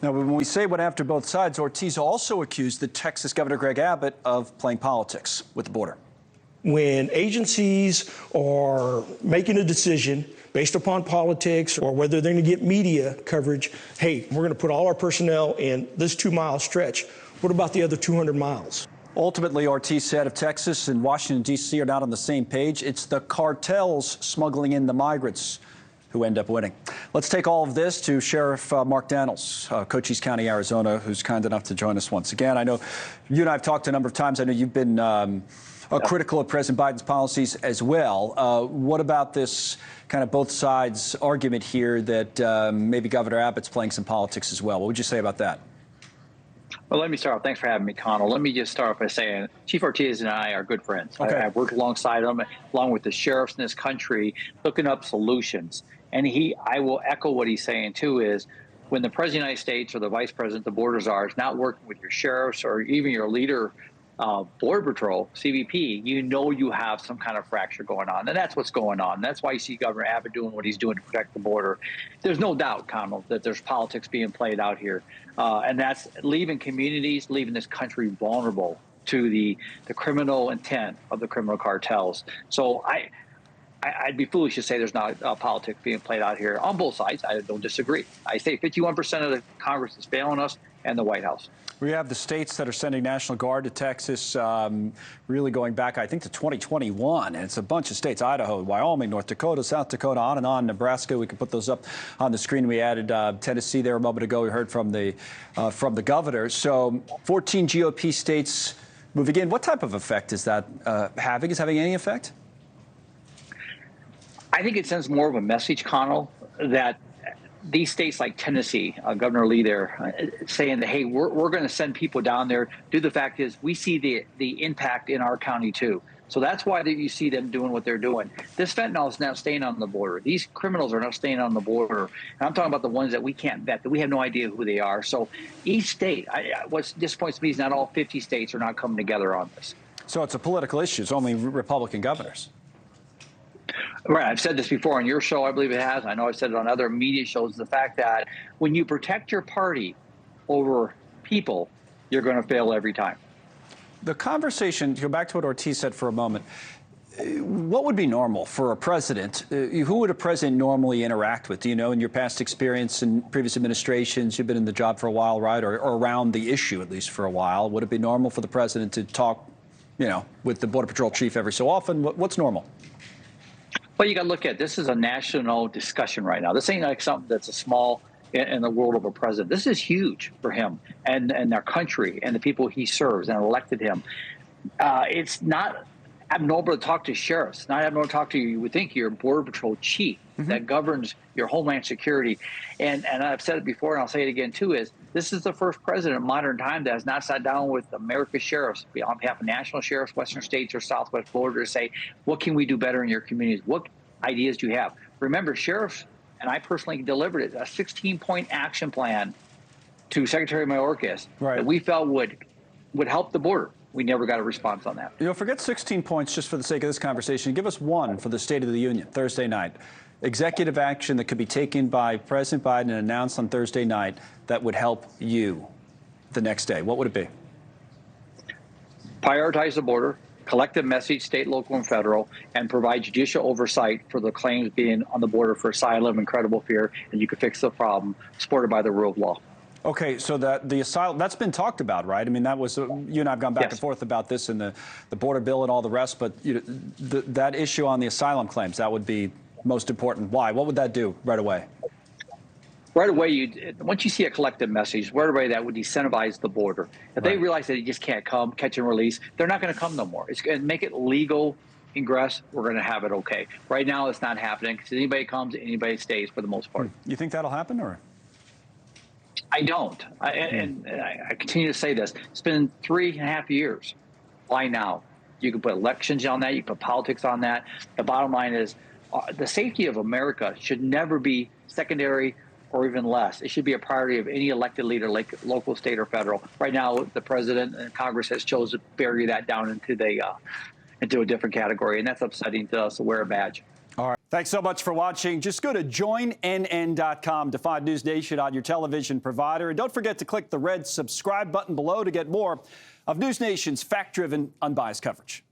Now, when we say went after both sides, Ortiz also accused the Texas Governor Greg Abbott of playing politics with the border. When agencies are making a decision based upon politics or whether they're going to get media coverage, hey, we're going to put all our personnel in this 2-mile stretch. What about the other 200 miles? Ultimately, Ortiz said if Texas and Washington, D.C. are not on the same page, it's the cartels smuggling in the migrants who end up winning. Let's take all of this to Sheriff Mark Dannels, Cochise County, Arizona, who's kind enough to join us once again. I know you and I have talked a number of times. I know you've been critical of President Biden's policies as well. What about this kind of both sides argument here that maybe Governor Abbott's playing some politics as well? What would you say about that? Well, let me start off. Thanks for having me, Connell. Let me just start off by saying Chief Ortiz and I are good friends. Okay. I've worked alongside him, along with the sheriffs in this country, looking up solutions. And I will echo what he's saying, too, is when the President of the United States or the Vice President, the border czar, is not working with your sheriffs or even your leader, Border Patrol, CBP, you know you have some kind of fracture going on. And that's what's going on. That's why you see Governor Abbott doing what he's doing to protect the border. There's no doubt, Connell, that there's politics being played out here. And that's leaving communities, leaving this country vulnerable to the criminal intent of the criminal cartels. So I'd be foolish to say there's not politics being played out here on both sides. I don't disagree. I say 51% of the Congress is failing us and the White House. We have the states that are sending National Guard to Texas, really going back, I think, to 2021. And it's a bunch of states: Idaho, Wyoming, North Dakota, South Dakota, on and on. Nebraska, we can put those up on the screen. We added Tennessee there a moment ago. We heard from the governor. So 14 GOP states moving in. What type of effect is that having? Is having any effect? I think it sends more of a message, Connell, that these states like Tennessee, Governor Lee there, saying that, hey, we're going to send people down there. The fact is, we see the impact in our county, too. So that's why you see them doing what they're doing. This fentanyl is now staying on the border. These criminals are now staying on the border. And I'm talking about the ones that we can't vet, that we have no idea who they are. So each state, what disappoints me is not all 50 states are not coming together on this. So it's a political issue. It's only Republican governors. Right. I've said this before on your show. I believe it has. I know I've said it on other media shows. The fact that when you protect your party over people, you're going to fail every time. The conversation, to go back to what Ortiz said for a moment, what would be normal for a president? Who would a president normally interact with? Do you know, in your past experience in previous administrations, you've been in the job for a while, right? Or around the issue, at least for a while. Would it be normal for the president to talk, with the Border Patrol chief every so often? What's normal? Well, you got to look at this is a national discussion right now. This ain't like something that's a small in the world of a president. This is huge for him and their country and the people he serves and elected him. It's not abnormal to talk to sheriffs, not abnormal to talk to you would think your Border Patrol chief that governs your homeland security. And I've said it before, and I'll say it again too, is this is the first president in modern time that has not sat down with America's sheriffs on behalf of national sheriffs, Western states or Southwest Florida to say, what can we do better in your communities? What ideas do you have? Remember, sheriffs, and I personally delivered it, a 16-point action plan to Secretary Mayorkas that we felt would help the border. We never got a response on that. Forget 16 points just for the sake of this conversation. Give us one for the State of the Union, Thursday night. Executive action that could be taken by President Biden and announced on Thursday night that would help you the next day. What would it be? Prioritize the border, collective message, state, local, and federal, and provide judicial oversight for the claims being on the border for asylum and credible fear, and you can fix the problem, supported by the rule of law. Okay, so the asylum, that's been talked about, right? I mean, that was, you and I have gone back and forth about this and the border bill and all the rest, but that issue on the asylum claims, that would be most important. Why? What would that do right away? Right away, once you see a collective message, right away that would incentivize the border. If they realize that you just can't come, catch and release, they're not going to come no more. It's going to make it legal ingress. We're going to have it okay. Right now, it's not happening because anybody comes, anybody stays for the most part. You think that'll happen, or? I don't. And I continue to say this. It's been 3.5 years. Why now? You can put elections on that. You can put politics on that. The bottom line is the safety of America should never be secondary or even less. It should be a priority of any elected leader, like local, state, or federal. Right now, the president and Congress has chosen to bury that down into a different category, and that's upsetting to us to wear a badge. All right. Thanks so much for watching. Just go to joinnn.com to find News Nation on your television provider. And don't forget to click the red subscribe button below to get more of News Nation's fact-driven, unbiased coverage.